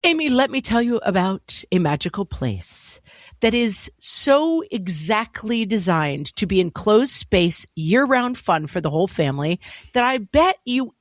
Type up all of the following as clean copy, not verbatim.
Amy, let me tell you about a magical place that is so exactly designed to be enclosed space, year-round fun for the whole family that I bet you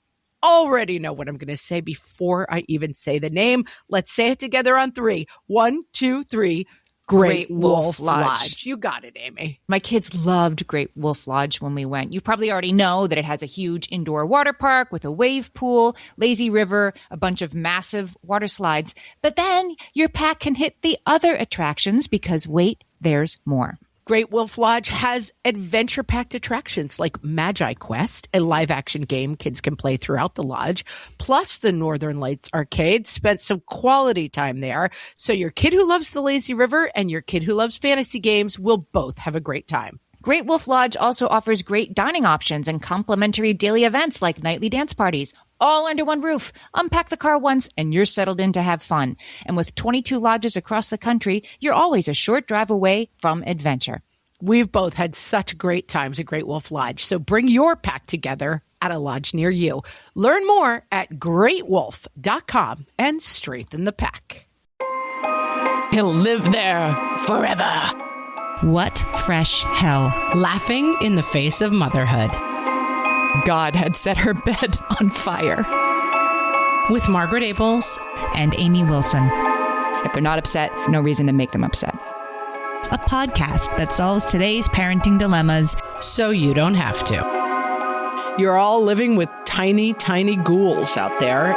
already know what I'm going to say before I even say the name. Let's say it together on 3. 1, 2, 3. Great Wolf Lodge. You got it, Amy. My kids loved Great Wolf Lodge when we went. You probably already know that it has a huge indoor water park with a wave pool, lazy river, a bunch of massive water slides. But then your pack can hit the other attractions because wait, there's more. Great Wolf Lodge has adventure-packed attractions like Magi Quest, a live-action game kids can play throughout the lodge, plus the Northern Lights Arcade. Spent some quality time there, so your kid who loves the lazy river and your kid who loves fantasy games will both have a great time. Great Wolf Lodge also offers great dining options and complimentary daily events like nightly dance parties, all under one roof. Unpack the car once and you're settled in to have fun. And with 22 lodges across the country, you're always a short drive away from adventure. We've both had such great times at Great Wolf Lodge, so bring your pack together at a lodge near you. Learn more at greatwolf.com and strengthen the pack. He'll live there forever. What fresh hell? Laughing in the face of motherhood. God had set her bed on fire. With Margaret Abels and Amy Wilson. If they're not upset, no reason to make them upset. A podcast that solves today's parenting dilemmas so you don't have to. You're all living with tiny, tiny ghouls out there.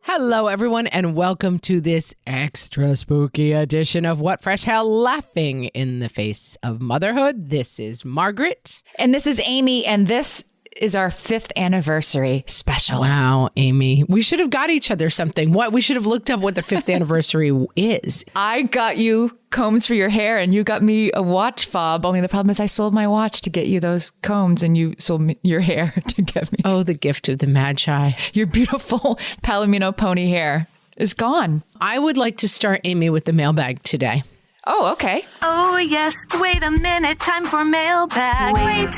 Hello, everyone, and welcome to this extra spooky edition of What Fresh Hell, Laughing in the Face of Motherhood. This is Margaret. And this is Amy, and this is our 5th anniversary special. Wow, Amy. We should have got each other something. We should have looked up what the 5th anniversary is. I got you combs for your hair and you got me a watch fob. Only the problem is I sold my watch to get you those combs and you sold me your hair to get me. Oh, the gift of the Magi. Your beautiful Palomino pony hair is gone. I would like to start, Amy, with the mailbag today. Oh, okay. Oh, yes. Wait a minute. Time for mailbag. Wait.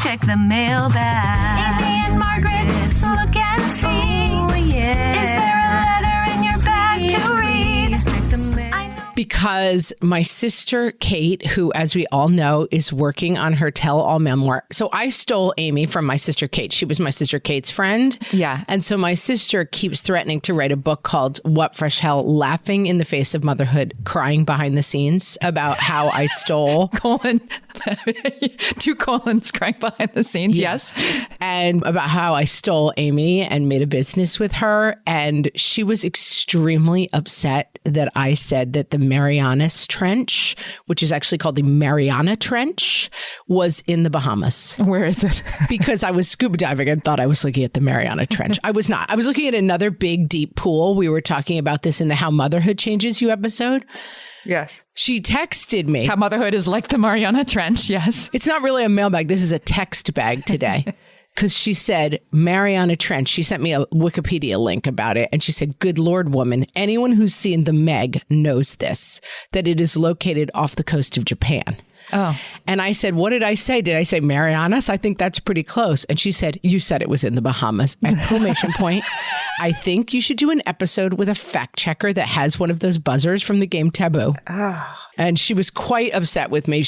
Check the mailbag. Amy and Margaret, look and see. Oh, yeah. Is there a letter in your bag to read? Check the mail. Because my sister Kate, who, as we all know, is working on her tell-all memoir. So I stole Amy from my sister Kate. She was my sister Kate's friend. Yeah. And so my sister keeps threatening to write a book called What Fresh Hell, Laughing in the Face of Motherhood, Crying Behind the Scenes, about how I stole. 2 colons, crying behind the scenes. Yeah. Yes. And about how I stole Amy and made a business with her. And she was extremely upset that I said that the Marianas Trench, which is actually called the Mariana Trench, was in the Bahamas. Where is it? Because I was scuba diving and thought I was looking at the Mariana Trench. I was not. I was looking at another big, deep pool. We were talking about this in the How Motherhood Changes You episode. Yes. She texted me. How motherhood is like the Mariana Trench. Yes. It's not really a mailbag. This is a text bag today. Because she said, Mariana Trench, she sent me a Wikipedia link about it. And she said, good Lord, woman, anyone who's seen the Meg knows this, that it is located off the coast of Japan. Oh. And I said, what did I say? Did I say Marianas? I think that's pretty close. And she said, you said it was in the Bahamas. Exclamation point. I think you should do an episode with a fact checker that has one of those buzzers from the game Taboo. Oh. And she was quite upset with me.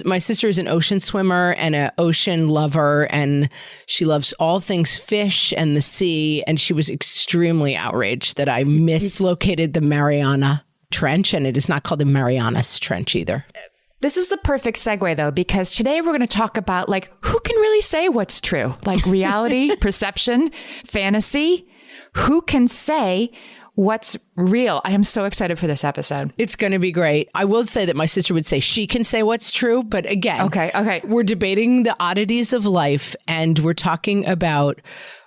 My sister is an ocean swimmer and an ocean lover, and she loves all things fish and the sea. And she was extremely outraged that I mislocated the Mariana Trench, and it is not called the Marianas Trench either. This is the perfect segue, though, because today we're going to talk about, who can really say what's true? Reality, perception, fantasy. Who can say what's real? I am so excited for this episode. It's going to be great. I will say that my sister would say she can say what's true. But again, okay, we're debating the oddities of life, and we're talking about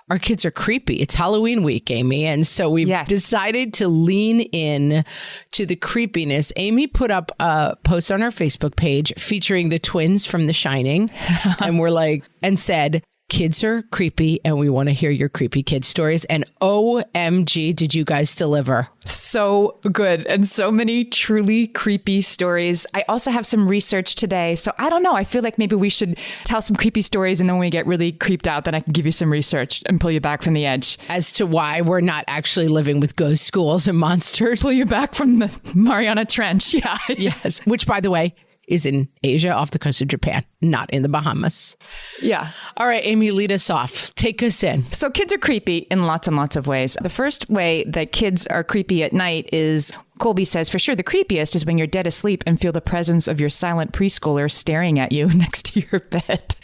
our kids are creepy. It's Halloween week, Amy. And so we've decided to lean in to the creepiness. Amy put up a post on her Facebook page featuring the twins from The Shining. And and said, Kids are creepy, and we want to hear your creepy kid stories. And OMG, did you guys deliver? So good. And so many truly creepy stories. I also have some research today. So I don't know. I feel like maybe we should tell some creepy stories, and then when we get really creeped out, then I can give you some research and pull you back from the edge. As to why we're not actually living with ghost schools and monsters. Pull you back from the Mariana Trench. Yeah. Yes. Which, by the way, is in Asia off the coast of Japan, not in the Bahamas. Yeah. All right, Amy, lead us off. Take us in. So kids are creepy in lots and lots of ways. The first way that kids are creepy at night is, Colby says, for sure, the creepiest is when you're dead asleep and feel the presence of your silent preschooler staring at you next to your bed.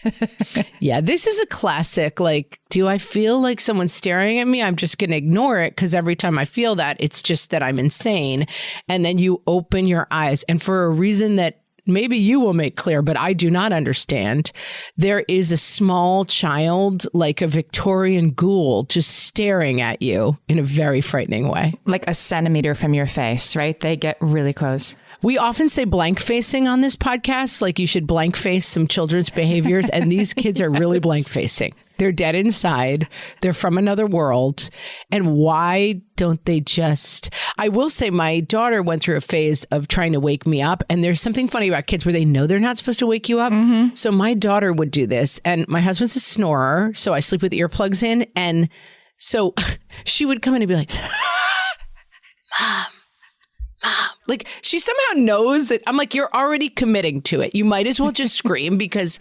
Yeah, this is a classic. Like, do I feel like someone's staring at me? I'm just going to ignore it because every time I feel that, it's just that I'm insane. And then you open your eyes. And for a reason that maybe you will make clear, but I do not understand, there is a small child, like a Victorian ghoul, just staring at you in a very frightening way. Like a centimeter from your face, right? They get really close. We often say blank facing on this podcast, like you should blank face some children's behaviors, and these kids are really blank facing. They're dead inside. They're from another world. And why don't they just... I will say my daughter went through a phase of trying to wake me up. And there's something funny about kids where they know they're not supposed to wake you up. Mm-hmm. So my daughter would do this. And my husband's a snorer, so I sleep with earplugs in. And so she would come in and be like, Mom. Like, she somehow knows that I'm like, you're already committing to it. You might as well just scream, because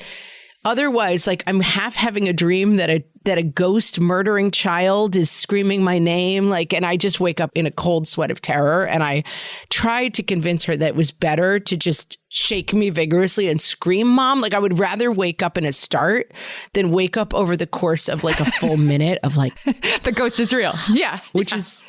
otherwise, like, I'm half having a dream that a ghost murdering child is screaming my name. Like, and I just wake up in a cold sweat of terror. And I tried to convince her that it was better to just shake me vigorously and scream, Mom. Like, I would rather wake up in a start than wake up over the course of like a full minute of like, the ghost is real. Yeah. Which is,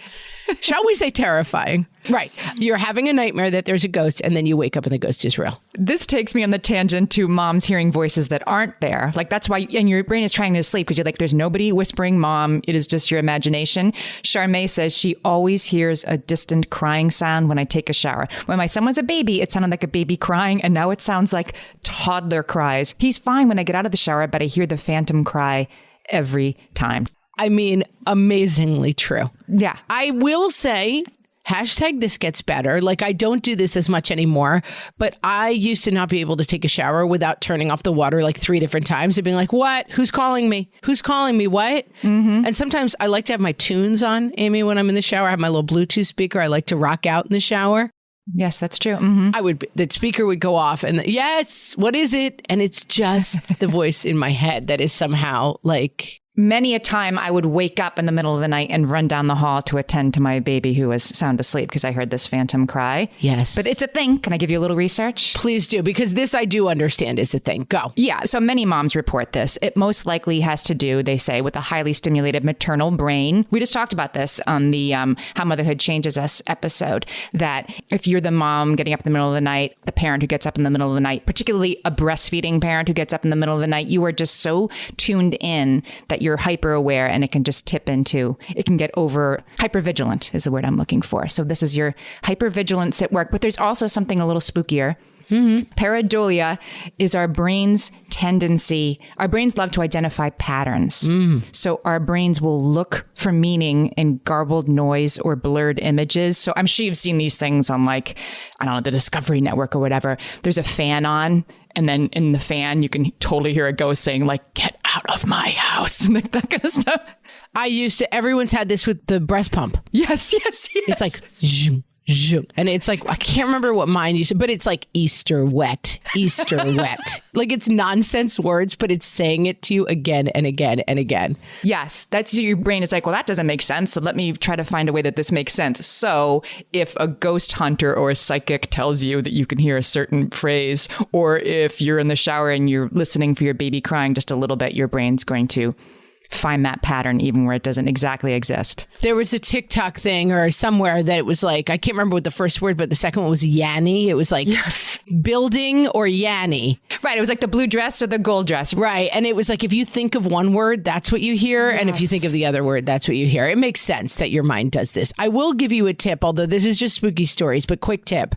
shall we say, terrifying. Right. You're having a nightmare that there's a ghost, and then you wake up and the ghost is real. This takes me on the tangent to moms hearing voices that aren't there. Like, that's why, and your brain is trying to sleep because you're like, there's nobody whispering Mom. It is just your imagination. Charmaine says she always hears a distant crying sound when I take a shower. When my son was a baby, it sounded like a baby crying, and now it sounds like toddler cries. He's fine when I get out of the shower, but I hear the phantom cry every time. I mean, amazingly true. Yeah. I will say, #this gets better. Like, I don't do this as much anymore, but I used to not be able to take a shower without turning off the water like 3 different times and being like, what? Who's calling me? Who's calling me? What? Mm-hmm. And sometimes I like to have my tunes on, Amy, when I'm in the shower. I have my little Bluetooth speaker. I like to rock out in the shower. Yes, that's true. Mm-hmm. The speaker would go off and yes, what is it? And it's just the voice in my head that is somehow like... Many a time I would wake up in the middle of the night and run down the hall to attend to my baby who was sound asleep because I heard this phantom cry. Yes. But it's a thing. Can I give you a little research? Please do, because this I do understand is a thing. Go. Yeah. So many moms report this. It most likely has to do, they say, with a highly stimulated maternal brain. We just talked about this on the How Motherhood Changes Us episode, that if you're the mom getting up in the middle of the night, the parent who gets up in the middle of the night, particularly a breastfeeding parent who gets up in the middle of the night, you are just so tuned in that you're hyper aware, and it can just tip into, it can get over, hypervigilant is the word I'm looking for. So this is your hypervigilance at work. But there's also something a little spookier. Mm-hmm. Pareidolia is our brain's tendency. Our brains love to identify patterns. So our brains will look for meaning in garbled noise or blurred images. So I'm sure you've seen these things on, like, I don't know, the Discovery Network or whatever. There's a fan on, and then in the fan, you can totally hear a ghost saying, like, get out of my house, and that kind of stuff. Everyone's had this with the breast pump. Yes. It's like, zoom, zoom. And it's like, I can't remember what mine used to, but it's like Easter wet. Like, it's nonsense words, but it's saying it to you again and again and again. Yes, that's your brain is like, well, that doesn't make sense. So let me try to find a way that this makes sense. So if a ghost hunter or a psychic tells you that you can hear a certain phrase, or if you're in the shower and you're listening for your baby crying just a little bit, your brain's going to find that pattern even where it doesn't exactly exist. There was a TikTok thing or somewhere that it was like, I can't remember what the first word, but the second one was Yanny. It was like building or Yanny. Right. It was like the blue dress or the gold dress. Right. And it was like, if you think of one word, that's what you hear. Yes. And if you think of the other word, that's what you hear. It makes sense that your mind does this. I will give you a tip, although this is just spooky stories, but quick tip.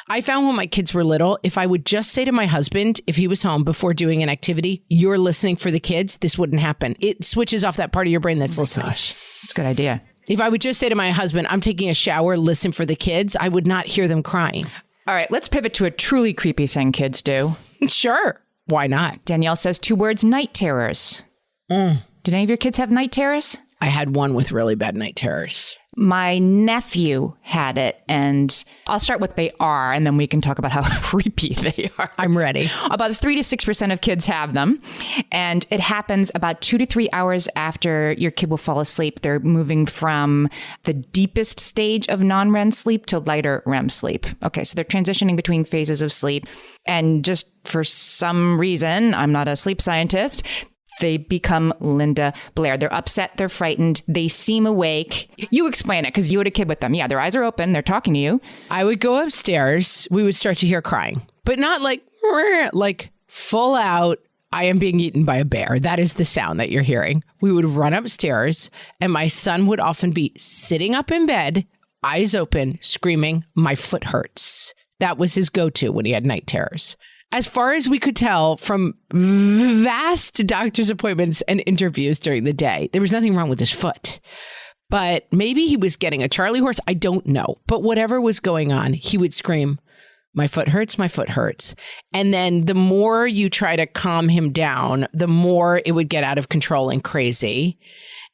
I found when my kids were little, if I would just say to my husband, if he was home before doing an activity, you're listening for the kids, this wouldn't happen. It switches off that part of your brain that's listening. Gosh, that's a good idea. If I would just say to my husband, I'm taking a shower, listen for the kids, I would not hear them crying. All right, let's pivot to a truly creepy thing kids do. Sure. Why not? Danielle says 2 words, night terrors. Did any of your kids have night terrors? I had one with really bad night terrors. My nephew had it, and I'll start with they are, and then we can talk about how creepy they are. I'm ready. About 3 to 6% of kids have them, and it happens about 2 to 3 hours after your kid will fall asleep. They're moving from the deepest stage of non-REM sleep to lighter REM sleep. Okay, so they're transitioning between phases of sleep, and just for some reason, I'm not a sleep scientist, they become Linda Blair. They're upset. They're frightened. They seem awake. You explain it because you had a kid with them. Yeah, their eyes are open. They're talking to you. I would go upstairs. We would start to hear crying, but not like full out, I am being eaten by a bear. That is the sound that you're hearing. We would run upstairs, and my son would often be sitting up in bed, eyes open, screaming, my foot hurts. That was his go-to when he had night terrors. As far as we could tell from vast doctor's appointments and interviews during the day, there was nothing wrong with his foot. But maybe he was getting a Charlie horse. I don't know. But whatever was going on, he would scream, my foot hurts, my foot hurts. And then the more you try to calm him down, the more it would get out of control and crazy.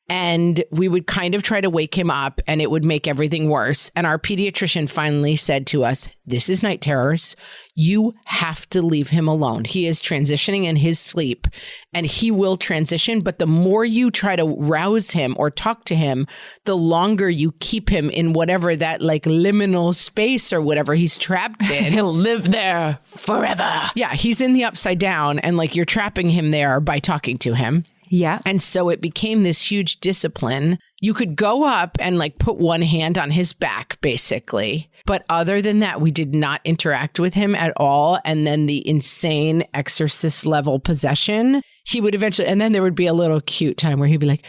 And we would kind of try to wake him up, and it would make everything worse. And our pediatrician finally said to us, this is night terrors. You have to leave him alone. He is transitioning in his sleep, and he will transition. But the more you try to rouse him or talk to him, the longer you keep him in whatever that like liminal space or whatever he's trapped in. He'll live there forever. Yeah, he's in the upside down, and like you're trapping him there by talking to him. Yeah. And so it became this huge discipline. You could go up and like put one hand on his back, basically. But other than that, we did not interact with him at all. And then the insane exorcist level possession, he would eventually, and then there would be a little cute time where he'd be like,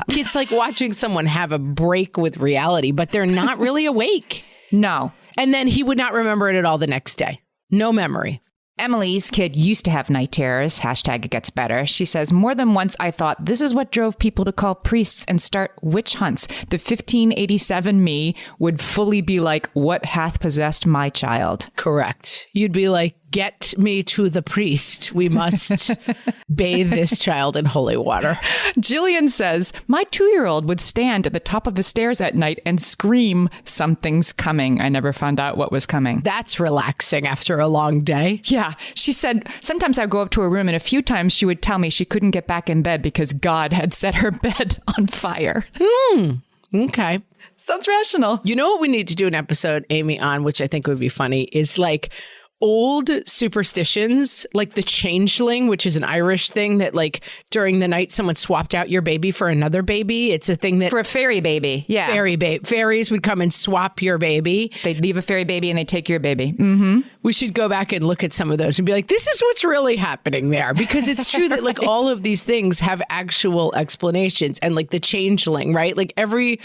it's like watching someone have a break with reality, but they're not really awake. No. And then he would not remember it at all the next day. No memory. Emily's kid used to have night terrors. Hashtag it gets better. She says, more than once I thought this is what drove people to call priests and start witch hunts. The 1587 me would fully be like, what hath possessed my child? Correct. You'd be like, get me to the priest. We must bathe this child in holy water. Jillian says, my 2-year-old would stand at the top of the stairs at night and scream, something's coming. I never found out what was coming. That's relaxing after a long day. Yeah. She said, sometimes I'd go up to her room and a few times she would tell me she couldn't get back in bed because God had set her bed on fire. Okay. Sounds rational. You know what we need to do an episode, Amy, on, which I think would be funny, is like old superstitions, like the changeling, which is an Irish thing that like during the night someone swapped out your baby for another baby. It's a thing that for a fairy baby. Yeah. Fairies would come and swap your baby. They'd leave a fairy baby and they'd take your baby. We should go back and look at some of those and be like, this is what's really happening there. Because it's true that like all of these things have actual explanations, and like the changeling, right? Like every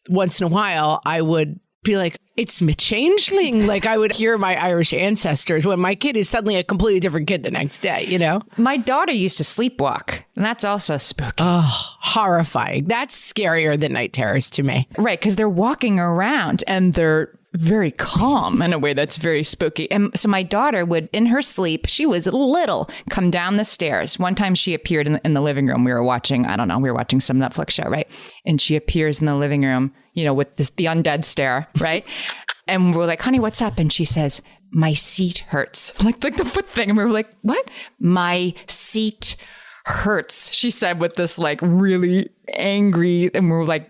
once in a while I would be like, it's me changeling. Like I would hear my Irish ancestors when my kid is suddenly a completely different kid the next day, you know? My daughter used to sleepwalk, and that's also spooky. Oh, horrifying. That's scarier than night terrors to me. Right, because they're walking around and they're very calm in a way that's very spooky. And so my daughter would, in her sleep, she was little, come down the stairs. One time she appeared in the living room. We were watching, we were watching some Netflix show, right? And she appears in the living room, you know, with the undead stare, right? And we're like, honey, what's up? And she says, my seat hurts. Like the foot thing. And we were like, what? My seat hurts, she said with this like really angry, and we were like,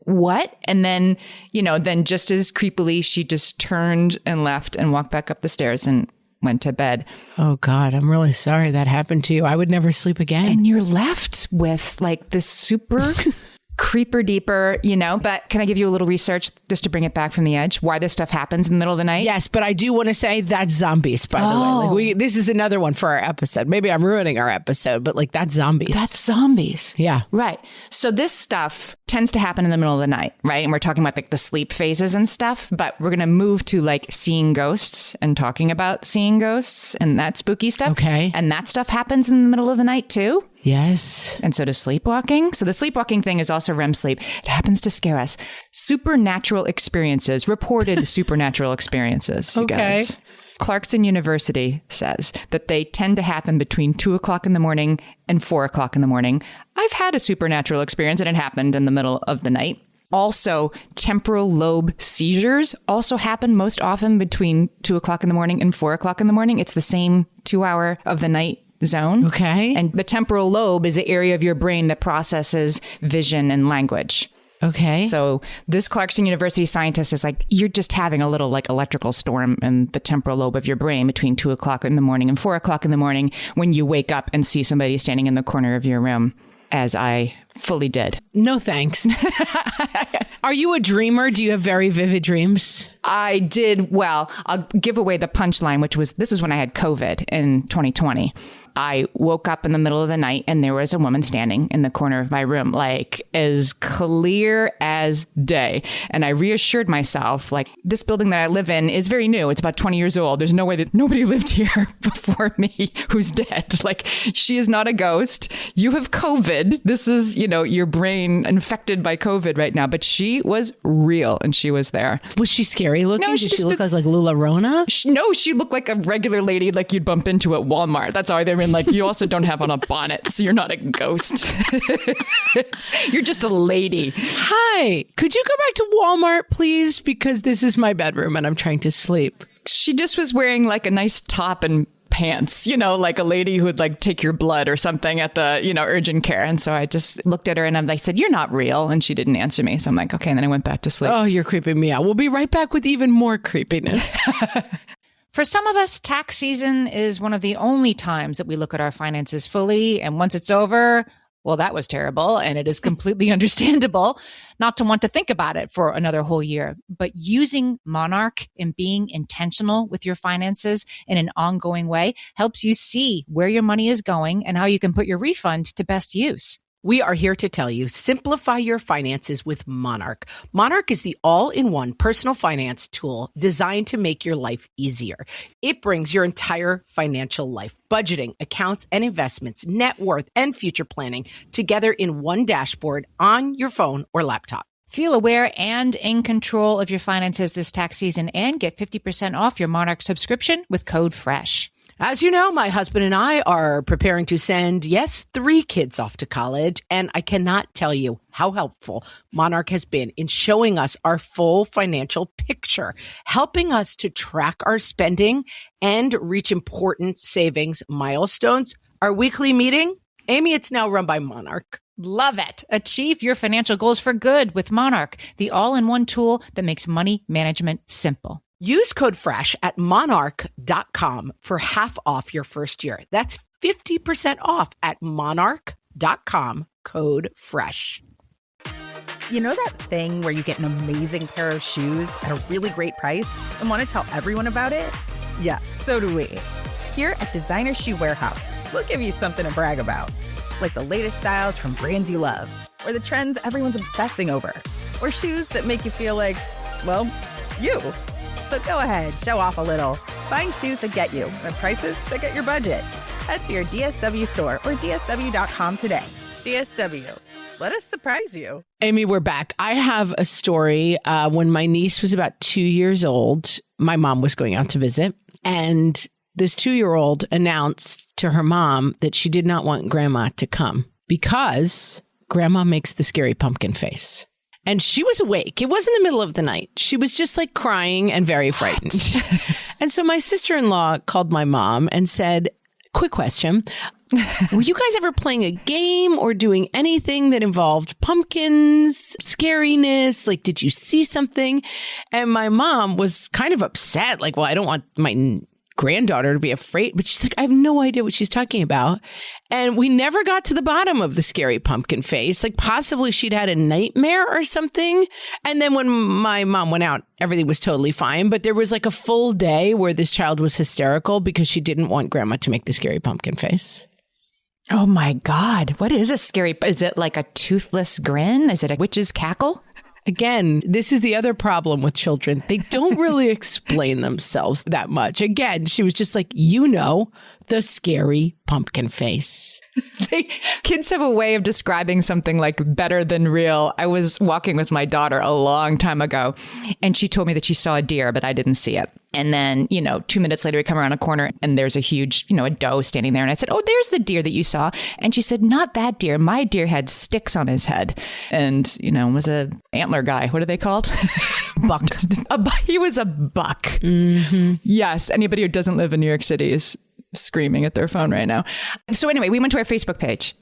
what? And then, you know, then just as creepily, she just turned and left and walked back up the stairs and went to bed. Oh God, I'm really sorry that happened to you. I would never sleep again. And you're left with like this super creeper deeper, but can I give you a little research just to bring it back from the edge? Why this stuff happens in the middle of the night? Yes, but I do want to say that's zombies, by the way. This is another one for our episode. Maybe I'm ruining our episode, but that's zombies. That's zombies. Yeah. Right. So this stuff tends to happen in the middle of the night, right? And we're talking about the sleep phases and stuff, but we're going to move to seeing ghosts and talking about seeing ghosts and that spooky stuff. Okay. And that stuff happens in the middle of the night too. Yes. And so does sleepwalking. So the sleepwalking thing is also REM sleep. It happens to scare us. Supernatural experiences, reported supernatural experiences, you guys. Clarkson University says that they tend to happen between 2 o'clock in the morning and 4 o'clock in the morning. I've had a supernatural experience and it happened in the middle of the night. Also, temporal lobe seizures also happen most often between 2 o'clock in the morning and 4 o'clock in the morning. It's the same 2 hour of the night zone. Okay. And the temporal lobe is the area of your brain that processes vision and language. Okay. So this Clarkson University scientist is you're just having a little electrical storm in the temporal lobe of your brain between 2 o'clock in the morning and 4 o'clock in the morning when you wake up and see somebody standing in the corner of your room, as I fully did. No thanks. Are you a dreamer? Do you have very vivid dreams? I did. Well, I'll give away the punchline, which was, this is when I had COVID in 2020. I woke up in the middle of the night and there was a woman standing in the corner of my room, as clear as day. And I reassured myself, this building that I live in is very new. It's about 20 years old. There's no way that nobody lived here before me who's dead. She is not a ghost. You have COVID. This is, your brain infected by COVID right now. But she was real and she was there. Was she scary looking? No, Did she look like Lula Rona? No, she looked like a regular lady you'd bump into at Walmart. That's how they were in. You also don't have on a bonnet, so you're not a ghost. You're just a lady. Hi, could you go back to Walmart, please? Because this is my bedroom and I'm trying to sleep. She just was wearing a nice top and pants, like a lady who would take your blood or something at the, urgent care. And so I just looked at her and I said, you're not real. And she didn't answer me. So I'm okay. And then I went back to sleep. Oh, you're creeping me out. We'll be right back with even more creepiness. For some of us, tax season is one of the only times that we look at our finances fully. And once it's over, well, that was terrible. And it is completely understandable not to want to think about it for another whole year. But using Monarch and being intentional with your finances in an ongoing way helps you see where your money is going and how you can put your refund to best use. We are here to tell you, simplify your finances with Monarch. Monarch is the all-in-one personal finance tool designed to make your life easier. It brings your entire financial life, budgeting, accounts and investments, net worth, and future planning together in one dashboard on your phone or laptop. Feel aware and in control of your finances this tax season and get 50% off your Monarch subscription with code FRESH. As you know, my husband and I are preparing to send, 3 kids off to college, and I cannot tell you how helpful Monarch has been in showing us our full financial picture, helping us to track our spending and reach important savings milestones. Our weekly meeting, Amy, it's now run by Monarch. Love it. Achieve your financial goals for good with Monarch, the all-in-one tool that makes money management simple. Use code FRESH at monarch.com for half off your first year. That's 50% off at monarch.com, code FRESH. You know that thing where you get an amazing pair of shoes at a really great price and want to tell everyone about it? Yeah, so do we. Here at Designer Shoe Warehouse, we'll give you something to brag about, like the latest styles from brands you love, or the trends everyone's obsessing over, or shoes that make you feel like, well, you. So go ahead, show off a little. Find shoes that get you at prices that get your budget. Head to your DSW store or DSW.com today. DSW, let us surprise you. Amy, we're back. I have a story. When my niece was about 2 years old, my mom was going out to visit, and this 2-year-old announced to her mom that she did not want grandma to come because grandma makes the scary pumpkin face. And she was awake. It wasn't the middle of the night. She was just crying and very frightened. And so my sister-in-law called my mom and said, quick question. Were you guys ever playing a game or doing anything that involved pumpkins, scariness? Did you see something? And my mom was kind of upset. Well, I don't want my granddaughter to be afraid. But she's like, I have no idea what she's talking about. And we never got to the bottom of the scary pumpkin face. Like possibly she'd had a nightmare or something. And then when my mom went out, everything was totally fine. But there was like a full day where this child was hysterical because she didn't want grandma to make the scary pumpkin face. Oh my God. What is a scary? Is it like a toothless grin? Is it a witch's cackle? Again, this is the other problem with children. They don't really explain themselves that much. Again, she was just like, the scary pumpkin face. Kids have a way of describing something like better than real. I was walking with my daughter a long time ago, and she told me that she saw a deer, but I didn't see it. And then, 2 minutes later, we come around a corner and there's a huge, a doe standing there. And I said, oh, there's the deer that you saw. And she said, not that deer. My deer had sticks on his head and, was a antler guy. What are they called? Buck. He was a buck. Mm-hmm. Yes. Anybody who doesn't live in New York City is screaming at their phone right now. So anyway, we went to our Facebook page.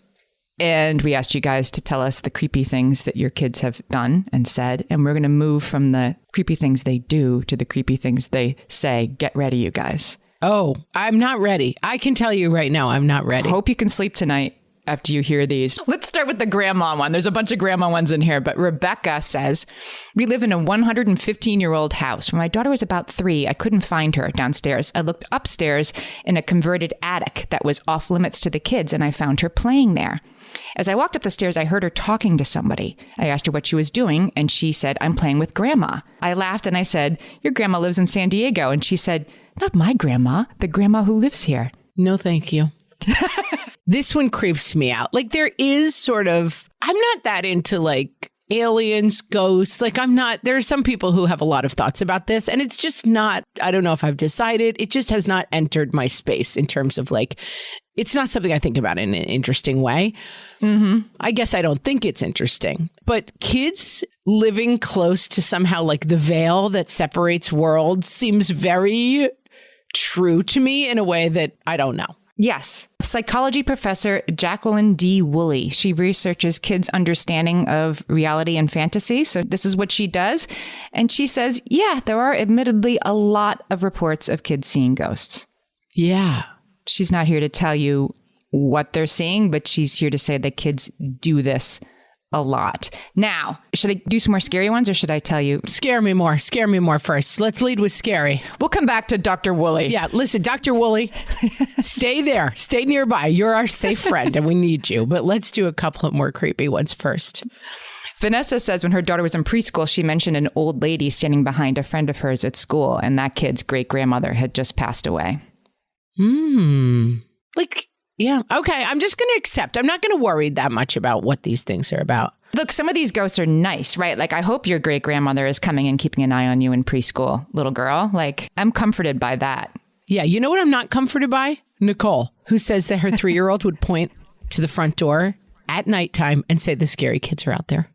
And we asked you guys to tell us the creepy things that your kids have done and said. And we're going to move from the creepy things they do to the creepy things they say. Get ready, you guys. Oh, I'm not ready. I can tell you right now, I'm not ready. Hope you can sleep tonight after you hear these. Let's start with the grandma one. There's a bunch of grandma ones in here. But Rebecca says, we live in a 115-year-old house. When my daughter was about 3, I couldn't find her downstairs. I looked upstairs in a converted attic that was off limits to the kids, and I found her playing there. As I walked up the stairs, I heard her talking to somebody. I asked her what she was doing, and she said, I'm playing with grandma. I laughed and I said, your grandma lives in San Diego. And she said, not my grandma, the grandma who lives here. No, thank you. This one creeps me out. Like there is sort of, I'm not that into like aliens, ghosts. Like there are some people who have a lot of thoughts about this and it's just not, I don't know if I've decided. It just has not entered my space in terms of like, it's not something I think about in an interesting way. Mm-hmm. I guess I don't think it's interesting. But kids living close to somehow like the veil that separates worlds seems very true to me in a way that I don't know. Yes. Psychology professor Jacqueline Wooley. She researches kids' understanding of reality and fantasy. So this is what she does. And she says, yeah, there are admittedly a lot of reports of kids seeing ghosts. Yeah. She's not here to tell you what they're seeing, but she's here to say that kids do this a lot. Now, should I do some more scary ones or should I tell you? Scare me more. Scare me more first. Let's lead with scary. We'll come back to Dr. Wooley. Yeah, listen, Dr. Wooley, stay there. Stay nearby. You're our safe friend and we need you. But let's do a couple of more creepy ones first. Vanessa says when her daughter was in preschool, she mentioned an old lady standing behind a friend of hers at school, and that kid's great-grandmother had just passed away. Yeah. Okay. I'm just going to accept. I'm not going to worry that much about what these things are about. Look, some of these ghosts are nice, right? Like, I hope your great-grandmother is coming and keeping an eye on you in preschool, little girl. Like, I'm comforted by that. Yeah. You know what I'm not comforted by? Nicole, who says that her 3-year-old would point to the front door at nighttime and say the scary kids are out there.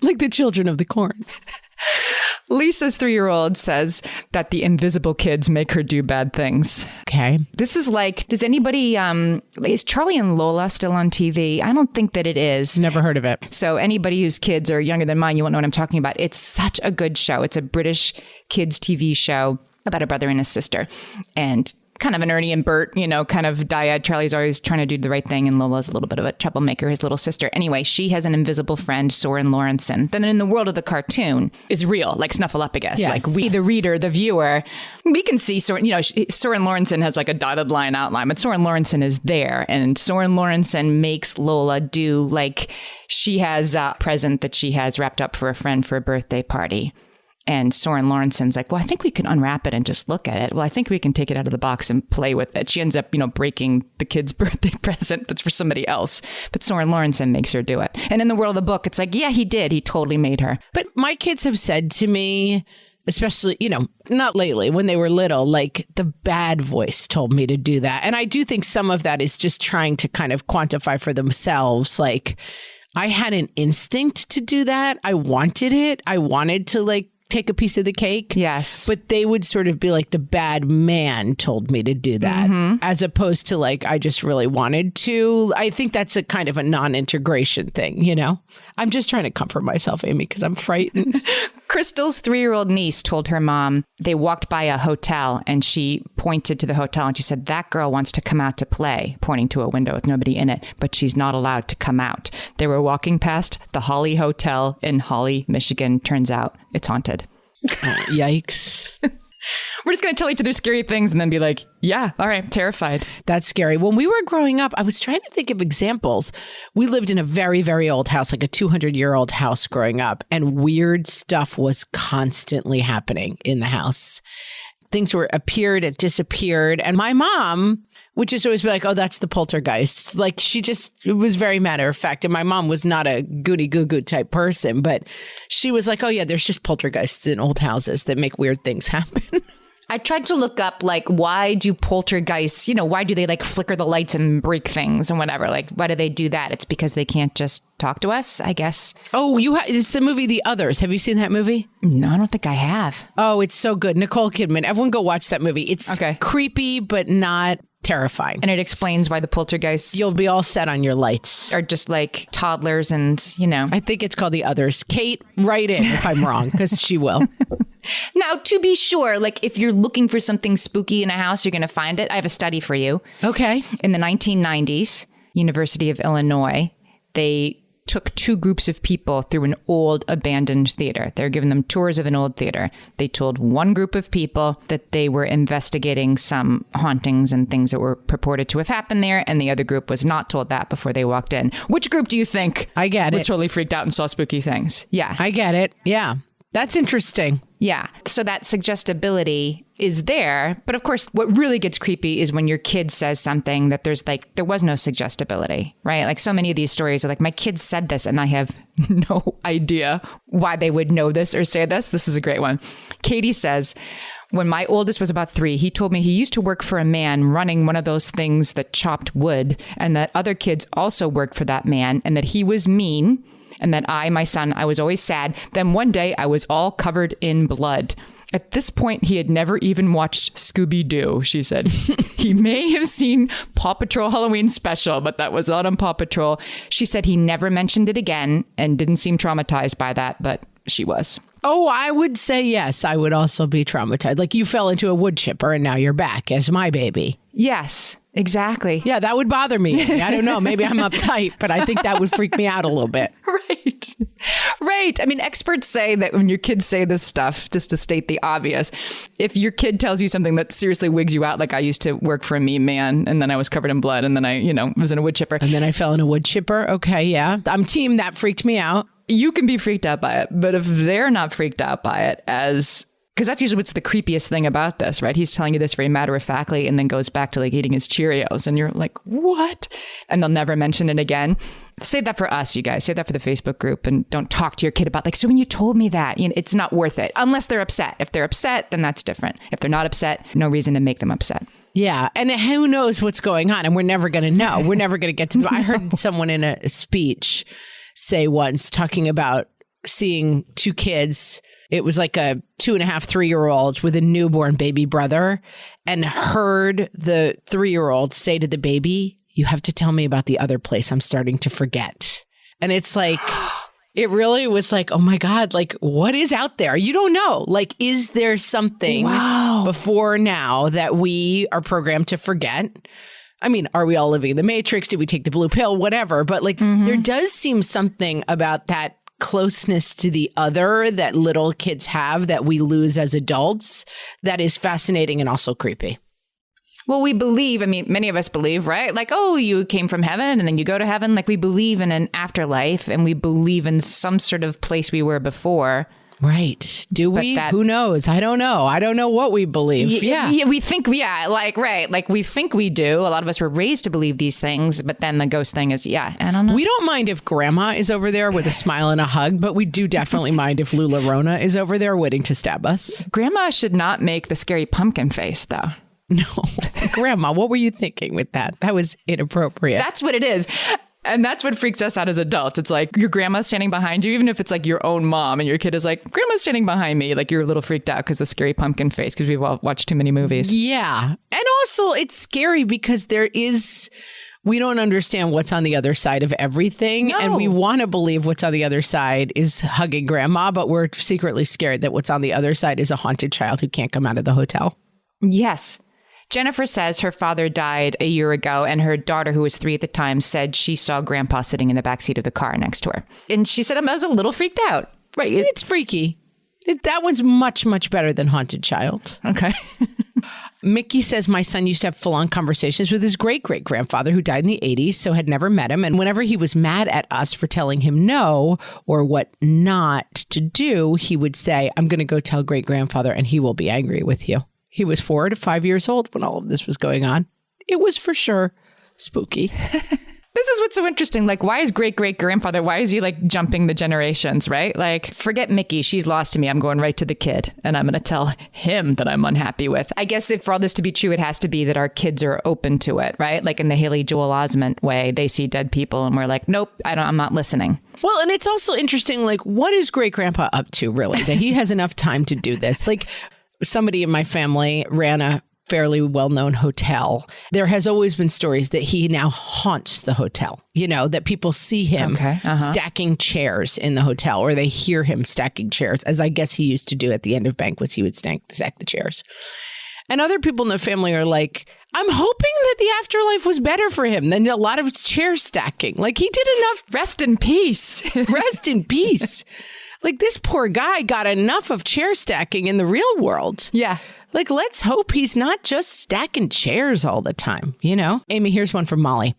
Like the children of the corn. Lisa's 3-year-old says that the invisible kids make her do bad things. Okay. This is like, does anybody, is Charlie and Lola still on TV? I don't think that it is. Never heard of it. So anybody whose kids are younger than mine, you won't know what I'm talking about. It's such a good show. It's a British kids TV show about a brother and a sister. And kind of an Ernie and Bert, kind of dyad. Charlie's always trying to do the right thing, and Lola's a little bit of a troublemaker, his little sister. Anyway, she has an invisible friend, Soren Lorentzen. Then in the world of the cartoon is real, like Snuffleupagus. Yes. Like we, the reader, the viewer, we can see Soren, Soren Lorentzen has like a dotted line outline, but Soren Lorentzen is there. And Soren Lorentzen makes Lola do, like, she has a present that she has wrapped up for a friend for a birthday party. And Soren Lorenzon's like, well, I think we can unwrap it and just look at it. Well, I think we can take it out of the box and play with it. She ends up, breaking the kid's birthday present, but it's for somebody else. But Soren Lorentzen makes her do it. And in the world of the book, it's like, yeah, he did. He totally made her. But my kids have said to me, especially, not lately, when they were little, like the bad voice told me to do that. And I do think some of that is just trying to kind of quantify for themselves. Like, I had an instinct to do that. I wanted it. I wanted to take a piece of the cake. Yes. But they would sort of be like, the bad man told me to do that, as opposed to I just really wanted to. I think that's a kind of a non-integration thing, I'm just trying to comfort myself, Amy, because I'm frightened. Crystal's 3-year-old niece told her mom they walked by a hotel and she pointed to the hotel and she said, that girl wants to come out to play, pointing to a window with nobody in it, but she's not allowed to come out. They were walking past the Holly Hotel in Holly, Michigan. Turns out it's haunted. Oh, yikes. We're just going to tell each other scary things and then be like, yeah, all right, terrified. That's scary. When we were growing up, I was trying to think of examples. We lived in a very, very old house, like a 200-year-old house growing up, and weird stuff was constantly happening in the house. Things appeared and disappeared. And my mom would just always be like, oh, that's the poltergeist. Like it was very matter of fact. And my mom was not a goody goo goo type person, but she was like, oh yeah, there's just poltergeists in old houses that make weird things happen. I tried to look up, like, why do poltergeists, why do they like flicker the lights and break things and whatever? Like, why do they do that? It's because they can't just talk to us, I guess. Oh, it's the movie The Others. Have you seen that movie? No, I don't think I have. Oh, it's so good. Nicole Kidman. Everyone go watch that movie. It's creepy, but not terrifying. And it explains why the poltergeists... You'll be all set on your lights. Are just like toddlers and, I think it's called The Others. Kate, write in if I'm wrong, because she will. Now, to be sure, like if you're looking for something spooky in a house, you're going to find it. I have a study for you. Okay. In the 1990s, University of Illinois, they took 2 groups of people through an old abandoned theater. They were giving them tours of an old theater. They told one group of people that they were investigating some hauntings and things that were purported to have happened there, and the other group was not told that before they walked in. Which group do you think was totally freaked out and saw spooky things? Yeah. I get it. Yeah. That's interesting. Yeah. So that suggestibility is there. But of course, what really gets creepy is when your kid says something that there was no suggestibility, right? Like so many of these stories are like, my kid said this and I have no idea why they would know this or say this. This is a great one. Katie says, when my oldest was about 3, he told me he used to work for a man running one of those things that chopped wood, and that other kids also worked for that man, and that he was mean. And that my son, I was always sad. Then one day I was all covered in blood. At this point, he had never even watched Scooby-Doo, she said. He may have seen Paw Patrol Halloween Special, but that was not on Paw Patrol. She said he never mentioned it again and didn't seem traumatized by that, but she was. Oh, I would say yes. I would also be traumatized. Like you fell into a wood chipper and now you're back as my baby. Yes, exactly. Yeah, that would bother me. I don't know. Maybe I'm uptight, but I think that would freak me out a little bit. Right. Right. I mean, experts say that when your kids say this stuff, just to state the obvious, if your kid tells you something that seriously wigs you out, like I used to work for a mean man and then I was covered in blood and then I, was in a wood chipper. And then I fell in a wood chipper. Okay, yeah. I'm team that freaked me out. You can be freaked out by it, but if they're not freaked out by it because that's usually what's the creepiest thing about this, right? He's telling you this very matter-of-factly and then goes back to like eating his Cheerios and you're like, what? And they'll never mention it again. Save that for us, you guys. Save that for the Facebook group and don't talk to your kid about like, so when you told me that, it's not worth it unless they're upset. If they're upset, then that's different. If they're not upset, no reason to make them upset. Yeah. And who knows what's going on? And we're never going to know. We're never going to get to I heard someone in a speech say once talking about seeing 2 kids. It was like a 2.5, 3-year-old with a newborn baby brother, and heard the 3-year-old say to the baby, you have to tell me about the other place. I'm starting to forget. And it's like, it really was like, oh my God, like what is out there? You don't know. Like, is there something before now that we are programmed to forget? I mean, are we all living in the Matrix? Did we take the blue pill? Whatever. But like, there does seem something about that closeness to the other that little kids have that we lose as adults that is fascinating and also creepy. Well, we believe, many of us believe, right? Like, oh, you came from heaven and then you go to heaven. Like we believe in an afterlife and we believe in some sort of place we were before. Right. Do we? Who knows? I don't know. I don't know what we believe. Yeah. We think, right. Like we think we do. A lot of us were raised to believe these things, but then the ghost thing is, I don't know. We don't mind if grandma is over there with a smile and a hug, but we do definitely mind if Lula Rona is over there waiting to stab us. Grandma should not make the scary pumpkin face, though. No. Grandma, what were you thinking with that? That was inappropriate. That's what it is. And that's what freaks us out as adults. It's like your grandma's standing behind you, even if it's like your own mom and your kid is like, grandma's standing behind me. Like you're a little freaked out because of scary pumpkin face because we've all watched too many movies. Yeah. And also it's scary because there is We don't understand what's on the other side of everything. No. And we want to believe what's on the other side is hugging grandma, but we're secretly scared that what's on the other side is a haunted child who can't come out of the hotel. Yes. Jennifer says her father died a year ago, and her daughter, who was 3 at the time, said she saw Grandpa sitting in the backseat of the car next to her. And she said, I was a little freaked out. Right. It's freaky. That one's much, much better than haunted child. Okay. Mickey says, my son used to have full-on conversations with his great-great-grandfather who died in the 80s, so had never met him. And whenever he was mad at us for telling him no or what not to do, he would say, I'm going to go tell great-grandfather and he will be angry with you. He was 4 to 5 years old when all of this was going on. It was for sure spooky. This is what's so interesting. Like, why is great-great-grandfather, why is he like jumping the generations, right? Like, forget Mickey. She's lost to me. I'm going right to the kid and I'm going to tell him that I'm unhappy with. I guess if for all this to be true, it has to be that our kids are open to it, right? Like in the Haley Joel Osment way, they see dead people and we're like, nope, I'm not listening. Well, and it's also interesting, like, what is great-grandpa up to, really, that he has enough time to do this? Like, somebody in my family ran a fairly well-known hotel. There has always been stories that he now haunts the hotel, that people see him stacking chairs in the hotel, or they hear him stacking chairs, as I guess he used to do at the end of banquets. He would stack the chairs. And other people in the family are like, I'm hoping that the afterlife was better for him than a lot of chair stacking. Like, he did enough. Rest in peace. Rest in peace. Like, this poor guy got enough of chair stacking in the real world. Yeah. Like, let's hope he's not just stacking chairs all the time, Amy, here's one from Molly.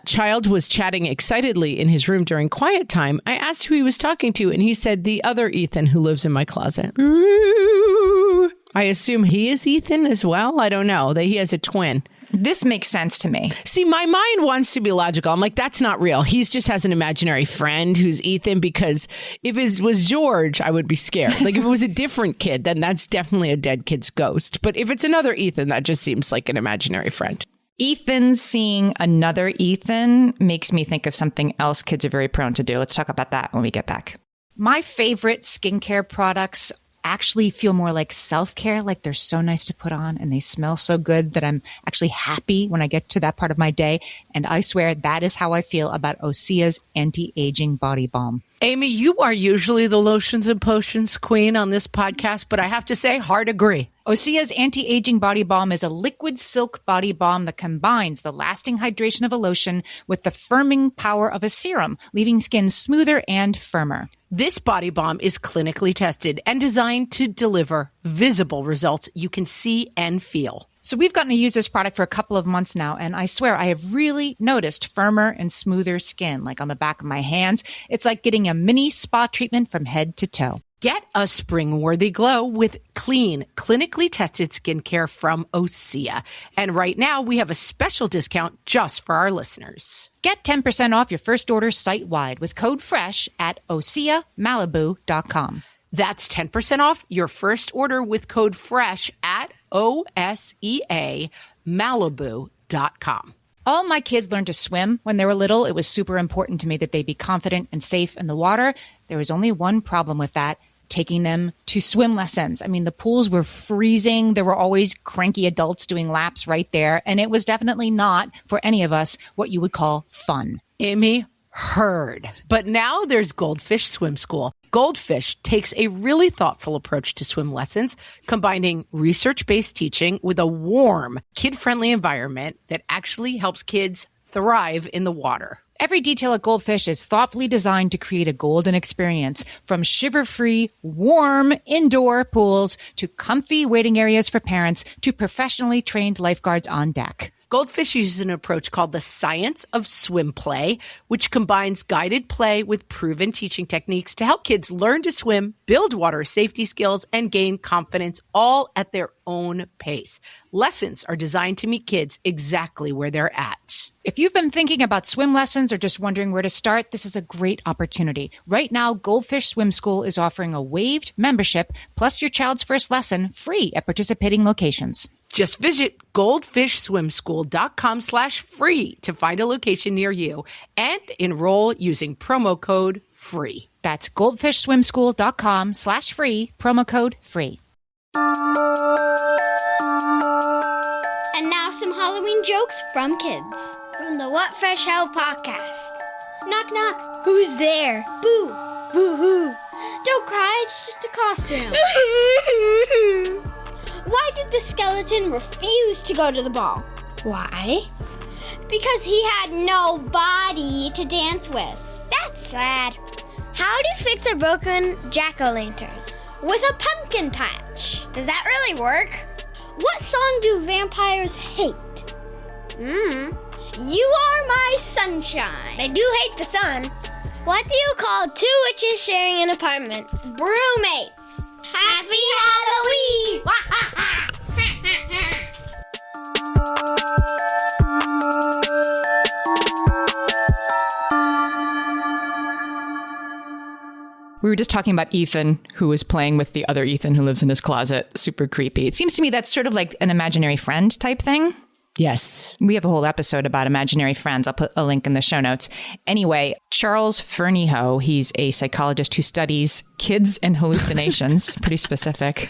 Child was chatting excitedly in his room during quiet time. I asked who he was talking to, and he said, the other Ethan who lives in my closet. Ooh. I assume he is Ethan as well. I don't know. That he has a twin. This makes sense to me. See, my mind wants to be logical. I'm like, that's not real. He just has an imaginary friend who's Ethan, because if it was George, I would be scared. Like, if it was a different kid, then that's definitely a dead kid's ghost. But if it's another Ethan, that just seems like an imaginary friend. Ethan seeing another Ethan makes me think of something else kids are very prone to do. Let's talk about that when we get back. My favorite skincare products actually feel more like self-care, like they're so nice to put on and they smell so good that I'm actually happy when I get to that part of my day. And I swear that is how I feel about Osea's anti-aging body balm. Amy, you are usually the lotions and potions queen on this podcast, but I have to say, hard agree. Osea's anti-aging body balm is a liquid silk body balm that combines the lasting hydration of a lotion with the firming power of a serum, leaving skin smoother and firmer. This body balm is clinically tested and designed to deliver visible results you can see and feel. So we've gotten to use this product for a couple of months now, and I swear I have really noticed firmer and smoother skin, like on the back of my hands. It's like getting a mini spa treatment from head to toe. Get a spring-worthy glow with clean, clinically tested skincare from Osea. And right now, we have a special discount just for our listeners. Get 10% off your first order site-wide with code FRESH at OseaMalibu.com. That's 10% off your first order with code FRESH at OSEAMalibu.com. All my kids learned to swim when they were little. It was super important to me that they be confident and safe in the water. There was only one problem with that: taking them to swim lessons. I mean, the pools were freezing. There were always cranky adults doing laps right there. And it was definitely not, for any of us, what you would call fun. Amy, heard. But now there's Goldfish Swim School. Goldfish takes a really thoughtful approach to swim lessons, combining research-based teaching with a warm, kid-friendly environment that actually helps kids thrive in the water. Every detail at Goldfish is thoughtfully designed to create a golden experience, from shiver-free, warm indoor pools to comfy waiting areas for parents to professionally trained lifeguards on deck. Goldfish uses an approach called the science of swim play, which combines guided play with proven teaching techniques to help kids learn to swim, build water safety skills, and gain confidence, all at their own pace. Lessons are designed to meet kids exactly where they're at. If you've been thinking about swim lessons or just wondering where to start, this is a great opportunity. Right now, Goldfish Swim School is offering a waived membership plus your child's first lesson free at participating locations. Just visit goldfishswimschool.com/free to find a location near you and enroll using promo code FREE. That's goldfishswimschool.com/free, promo code FREE. And now some Halloween jokes from kids. from the What Fresh Hell podcast. Knock, knock. Who's there? Boo. Boo hoo. Don't cry, it's just a costume. Why did the skeleton refuse to go to the ball? Why? Because he had no body to dance with. That's sad. How do you fix a broken jack-o'-lantern? With a pumpkin patch. Does that really work? What song do vampires hate? You are my sunshine. They do hate the sun. What do you call two witches sharing an apartment? Broommates. Happy Halloween! We were just talking about Ethan, who was playing with the other Ethan who lives in his closet. Super creepy. It seems to me that's sort of like an imaginary friend type thing. Yes. We have a whole episode about imaginary friends. I'll put a link in the show notes. Anyway, Charles Fernyhough, he's a psychologist who studies kids and hallucinations. Pretty specific.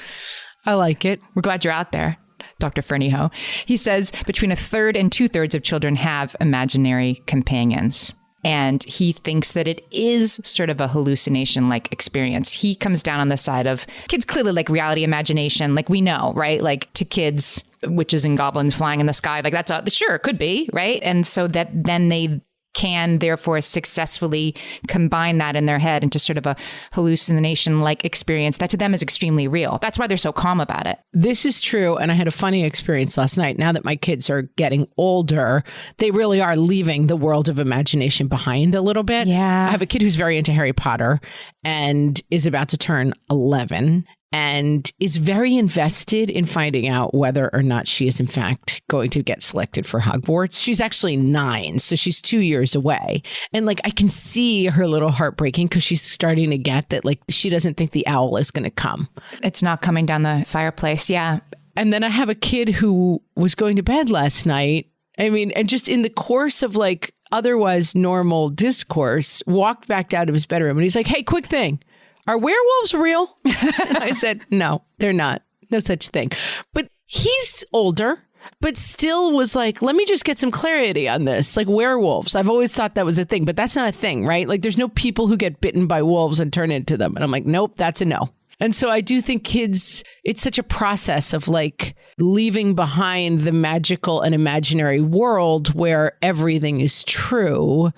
I like it. We're glad you're out there, Dr. Fernyhough. He says between 1/3 and 2/3 of children have imaginary companions. And he thinks that it is sort of a hallucination-like experience. He comes down on the side of kids clearly like reality imagination, like we know, right? Like to kids, witches and goblins flying in the sky, like that's sure, it could be, right? And so that then they can therefore successfully combine that in their head into sort of a hallucination-like experience that to them is extremely real. That's why they're so calm about it. This is true. And I had a funny experience last night. Now that my kids are getting older, they really are leaving the world of imagination behind a little bit. Yeah. I have a kid who's very into Harry Potter and is about to turn 11. And is very invested in finding out whether or not she is in fact going to get selected for Hogwarts. She's actually 9, so she's 2 years away. And like I can see her little heart breaking because she's starting to get that like she doesn't think the owl is going to come. It's not coming down the fireplace. Yeah. And then I have a kid who was going to bed last night. I mean, and just in the course of like otherwise normal discourse, walked back out of his bedroom and he's like, hey, quick thing. Are werewolves real? I said, no, they're not. No such thing. But he's older, but still was like, let me just get some clarity on this. Like werewolves. I've always thought that was a thing, but that's not a thing, right? Like there's no people who get bitten by wolves and turn into them. And I'm like, nope, that's a no. And so I do think kids, it's such a process of like leaving behind the magical and imaginary world where everything is true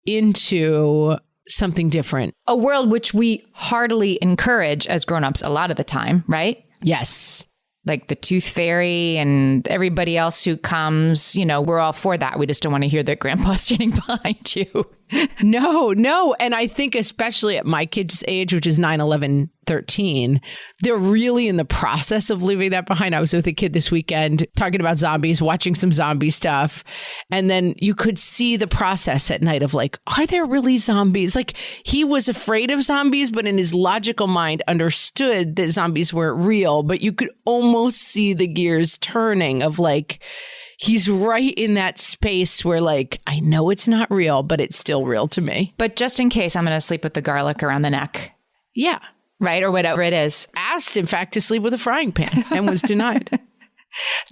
into something different. A world which we heartily encourage as grown-ups a lot of the time, right? Yes. Like the tooth fairy and everybody else who comes, you know, we're all for that. We just don't want to hear that grandpa's standing behind you. No. And I think especially at my kids' age, which is 9, 11, 13, they're really in the process of leaving that behind. I was with a kid this weekend talking about zombies, watching some zombie stuff. And then you could see the process at night of like, are there really zombies? Like he was afraid of zombies, but in his logical mind understood that zombies weren't real. But you could almost see the gears turning of like, he's right in that space where like, I know it's not real, but it's still real to me. But just in case, I'm going to sleep with the garlic around the neck. Yeah. Right? Or whatever it is. Asked, in fact, to sleep with a frying pan and was denied.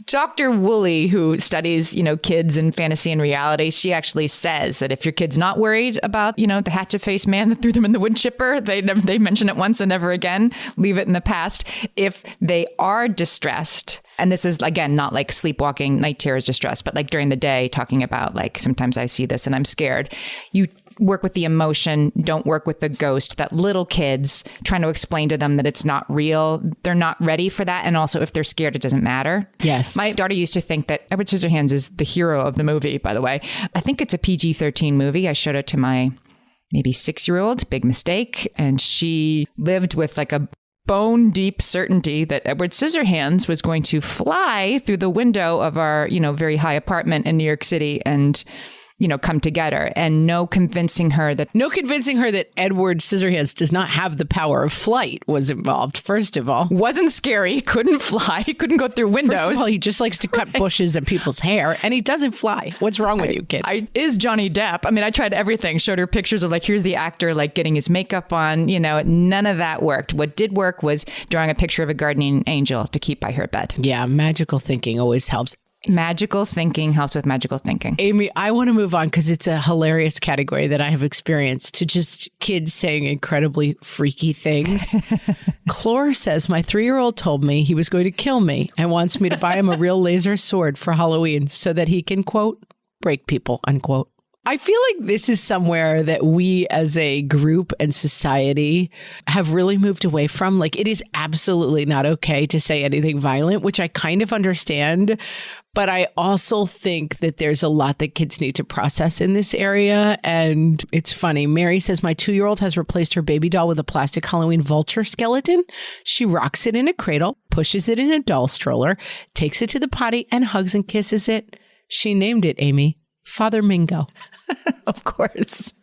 Dr. Wooley, who studies, you know, kids and fantasy and reality, she actually says that if your kid's not worried about, you know, the hatchet-faced man that threw them in the wood chipper, they mention it once and never again, leave it in the past. If they are distressed, and this is, again, not like sleepwalking, night terrors distress, but like during the day, talking about like, sometimes I see this and I'm scared. You work with the emotion, don't work with the ghost, that little kids trying to explain to them that it's not real. They're not ready for that. And also if they're scared, it doesn't matter. Yes. My daughter used to think that Edward Scissorhands is the hero of the movie, by the way. I think it's a PG-13 movie. I showed it to my maybe 6-year-old, big mistake. And she lived with like a bone deep certainty that Edward Scissorhands was going to fly through the window of our, you know, very high apartment in New York City and, you know, come to get her. And no convincing her that Edward Scissorhands does not have the power of flight was involved, first of all. Wasn't scary, couldn't fly, couldn't go through windows. First of all, he just likes to cut bushes and people's hair, and he doesn't fly. What's wrong with you, kid? Is Johnny Depp. I mean, I tried everything, showed her pictures of like, here's the actor, like getting his makeup on, you know, none of that worked. What did work was drawing a picture of a guardian angel to keep by her bed. Yeah, magical thinking always helps. Magical thinking helps with magical thinking. Amy, I want to move on because it's a hilarious category that I have experienced to just kids saying incredibly freaky things. Clore says, my 3-year-old told me he was going to kill me and wants me to buy him a real laser sword for Halloween so that he can, quote, break people, unquote. I feel like this is somewhere that we as a group and society have really moved away from. Like, it is absolutely not okay to say anything violent, which I kind of understand. But I also think that there's a lot that kids need to process in this area. And it's funny. Mary says, my 2-year-old has replaced her baby doll with a plastic Halloween vulture skeleton. She rocks it in a cradle, pushes it in a doll stroller, takes it to the potty, and hugs and kisses it. She named it, Amy, Father Mingo. Of course.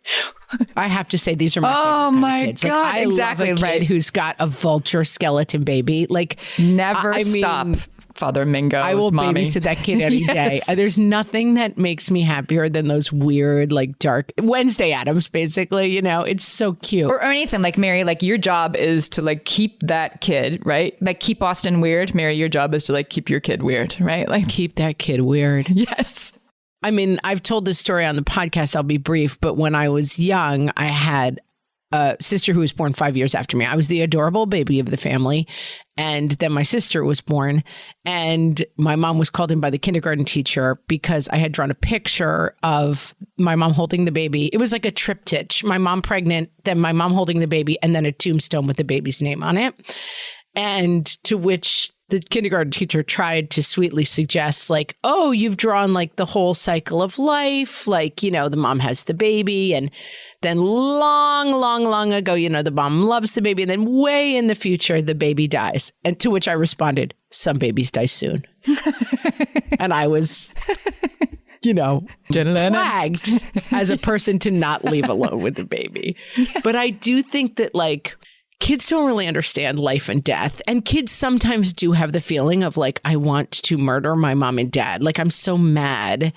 I have to say, these are my favorite kind of kids. God, like, I exactly love a kid right. who's got a vulture skeleton baby. Like, Never I stop. mean, Father Mingo. I will mommy. babysit that kid any day. Yes. There's nothing that makes me happier than those weird, like, dark Wednesday Addams, basically. You know, it's so cute. Or anything like Mary, like your job is to like keep that kid, right? Like keep Austin weird. Mary, your job is to like keep your kid weird, right? Like Keep that kid weird. yes. I mean, I've told this story on the podcast. I'll be brief. But when I was young, I had a sister who was born 5 years after me. I was the adorable baby of the family. And then my sister was born. And my mom was called in by the kindergarten teacher because I had drawn a picture of my mom holding the baby. It was like a triptych. My mom pregnant, then my mom holding the baby, and then a tombstone with the baby's name on it. And to which the kindergarten teacher tried to sweetly suggest, like, oh, you've drawn like the whole cycle of life. Like, you know, the mom has the baby, and then long ago, you know, the mom loves the baby, and then way in the future, the baby dies. And to which I responded, some babies die soon. And I was, you know, flagged as a person to not leave alone with the baby. But I do think that, like, kids don't really understand life and death. And kids sometimes do have the feeling of like, I want to murder my mom and dad. Like, I'm so mad.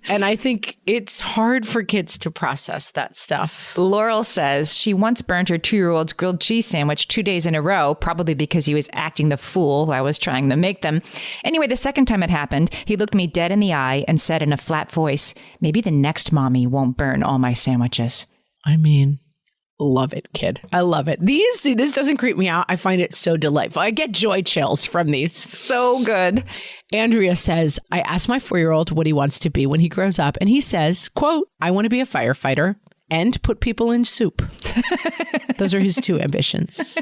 And I think it's hard for kids to process that stuff. Laurel says she once burned her 2-year-old's grilled cheese sandwich 2 days in a row, probably because he was acting the fool while I was trying to make them. Anyway, the second time it happened, he looked me dead in the eye and said in a flat voice, maybe the next mommy won't burn all my sandwiches. I mean, love it, kid. I love it. This doesn't creep me out. I find it so delightful. I get joy chills from these. So good. Andrea says, I asked my 4-year-old what he wants to be when he grows up. And he says, quote, I want to be a firefighter and put people in soup. Those are his 2 ambitions.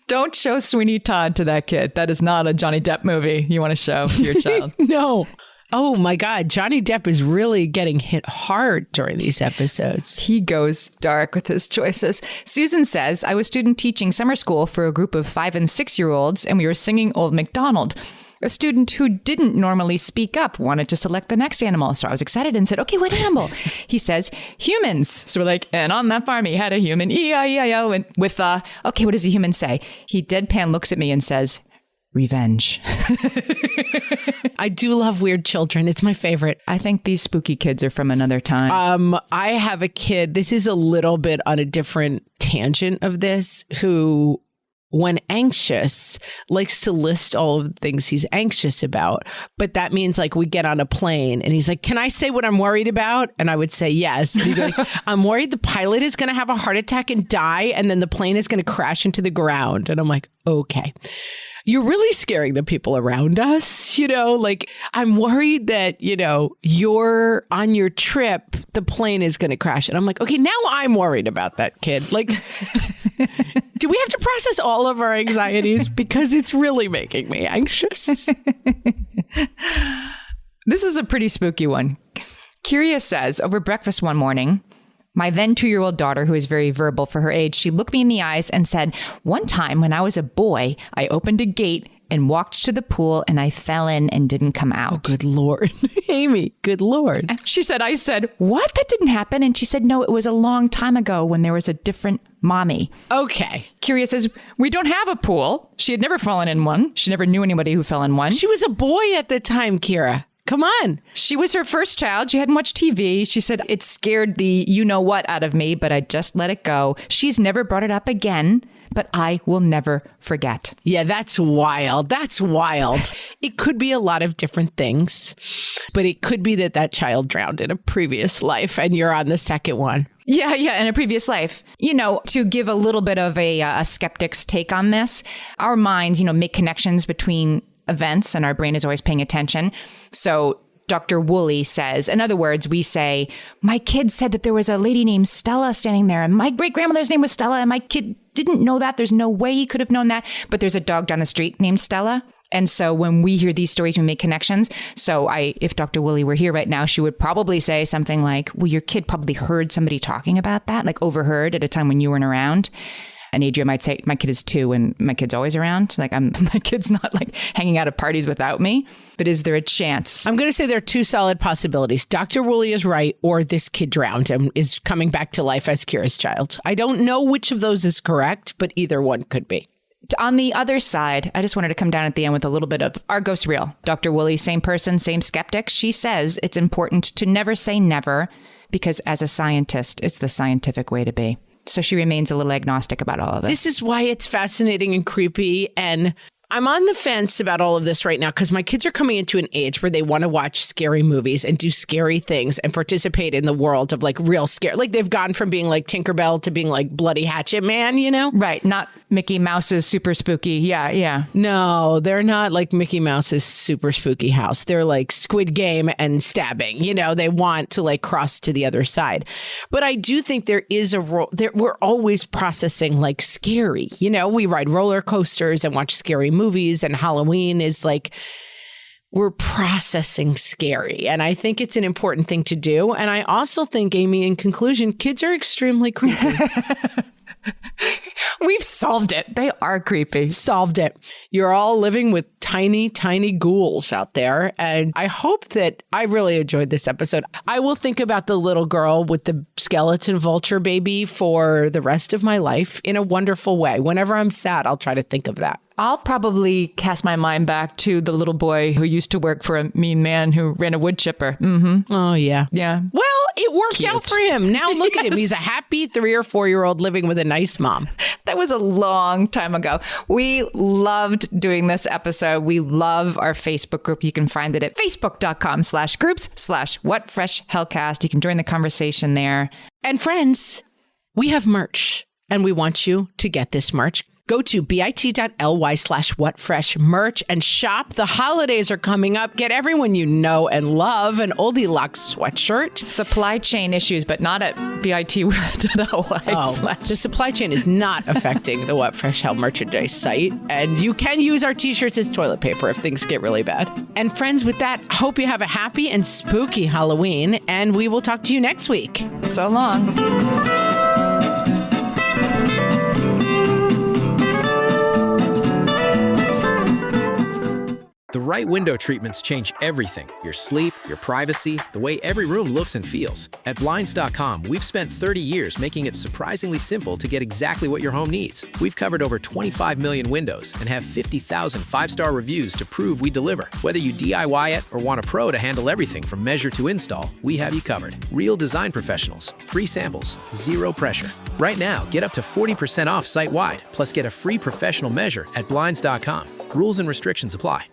Don't show Sweeney Todd to that kid. That is not a Johnny Depp movie you want to show to your child. No. Oh my God. Johnny Depp is really getting hit hard during these episodes. He goes dark with his choices. Susan says, I was student teaching summer school for a group of 5 and 6-year-olds, and we were singing Old MacDonald. A student who didn't normally speak up wanted to select the next animal. So I was excited and said, okay, what animal? He says, humans. So we're like, and on that farm, he had a human, E-I-E-I-O, and with, okay, what does a human say? He deadpan looks at me and says, revenge. I do love weird children. It's my favorite. I think these spooky kids are from another time. I have a kid. This is a little bit on a different tangent of this, who, when anxious, likes to list all of the things he's anxious about. But that means, like, we get on a plane and he's like, can I say what I'm worried about? And I would say yes. And he'd be like, I'm worried the pilot is going to have a heart attack and die, and then the plane is going to crash into the ground. And I'm like, okay. You're really scaring the people around us. You know, like, I'm worried that, you know, you're on your trip, the plane is going to crash. And I'm like, okay, now I'm worried about that kid. Like, do we have to process all of our anxieties? Because it's really making me anxious. This is a pretty spooky one. Kyria says, over breakfast one morning, my then 2-year-old daughter, who is very verbal for her age, she looked me in the eyes and said, one time when I was a boy, I opened a gate and walked to the pool and I fell in and didn't come out. Oh, good Lord. Amy, good Lord. She said, I said, what? That didn't happen. And she said, no, it was a long time ago when there was a different mommy. Okay. Kyria says, we don't have a pool. She had never fallen in one. She never knew anybody who fell in one. She was a boy at the time, Kira. Come on. She was her first child. She hadn't watched TV. She said, it scared the you-know-what out of me, but I just let it go. She's never brought it up again but I will never forget. Yeah, that's wild. That's wild. It could be a lot of different things, but it could be that child drowned in a previous life and you're on the second one. Yeah, in a previous life. To give a little bit of a skeptic's take on this, our minds, make connections between events and our brain is always paying attention. So Dr. Wooley says, in other words, we say, my kid said that there was a lady named Stella standing there and my great-grandmother's name was Stella and my kid didn't know that. There's no way he could have known that. But there's a dog down the street named Stella. And so when we hear these stories, we make connections. So if Dr. Wooley were here right now, she would probably say something like, well, your kid probably heard somebody talking about that, like overheard at a time when you weren't around. And Adria might say, my kid is 2 and my kid's always around. Like my kid's not like hanging out at parties without me. But is there a chance? I'm going to say there are 2 solid possibilities. Dr. Wooley is right, or this kid drowned and is coming back to life as Kira's child. I don't know which of those is correct, but either one could be. On the other side, I just wanted to come down at the end with a little bit of, are ghosts real? Dr. Wooley, same person, same skeptic. She says it's important to never say never because as a scientist, it's the scientific way to be. So she remains a little agnostic about all of this. This is why it's fascinating and creepy. And I'm on the fence about all of this right now because my kids are coming into an age where they want to watch scary movies and do scary things and participate in the world of like real scare. Like they've gone from being like Tinkerbell to being like Bloody Hatchet Man, Right. Not Mickey Mouse's super spooky. Yeah. No, they're not like Mickey Mouse's super spooky house. They're like Squid Game and stabbing. They want to like cross to the other side. But I do think there is a role there. We're always processing like scary. We ride roller coasters and watch scary movies, and Halloween is like we're processing scary. And I think it's an important thing to do. And I also think, Amy, in conclusion, kids are extremely creepy. We've solved it. They are creepy. Solved it. You're all living with tiny, tiny ghouls out there. And I hope that I really enjoyed this episode. I will think about the little girl with the skeleton vulture baby for the rest of my life in a wonderful way. Whenever I'm sad, I'll try to think of that. I'll probably cast my mind back to the little boy who used to work for a mean man who ran a wood chipper. Mm-hmm. Oh, yeah. Yeah. Well, it worked out for him. Now look at him. He's a happy 3 or 4-year-old living with a nice mom. That was a long time ago. We loved doing this episode. We love our Facebook group. You can find it at facebook.com/groups/whatfreshhellcast. You can join the conversation there. And friends, we have merch and we want you to get this merch. Go to bit.ly/whatfreshmerch and shop. The holidays are coming up. Get everyone you know and love an Oldie Lock sweatshirt. Supply chain issues, but not at bit.ly. The supply chain is not affecting the What Fresh Hell merchandise site. And you can use our t-shirts as toilet paper if things get really bad. And friends, with that, hope you have a happy and spooky Halloween. And we will talk to you next week. So long. The right window treatments change everything. Your sleep, your privacy, the way every room looks and feels. At Blinds.com, we've spent 30 years making it surprisingly simple to get exactly what your home needs. We've covered over 25 million windows and have 50,000 5-star reviews to prove we deliver. Whether you DIY it or want a pro to handle everything from measure to install, we have you covered. Real design professionals, free samples, zero pressure. Right now, get up to 40% off site-wide, plus get a free professional measure at Blinds.com. Rules and restrictions apply.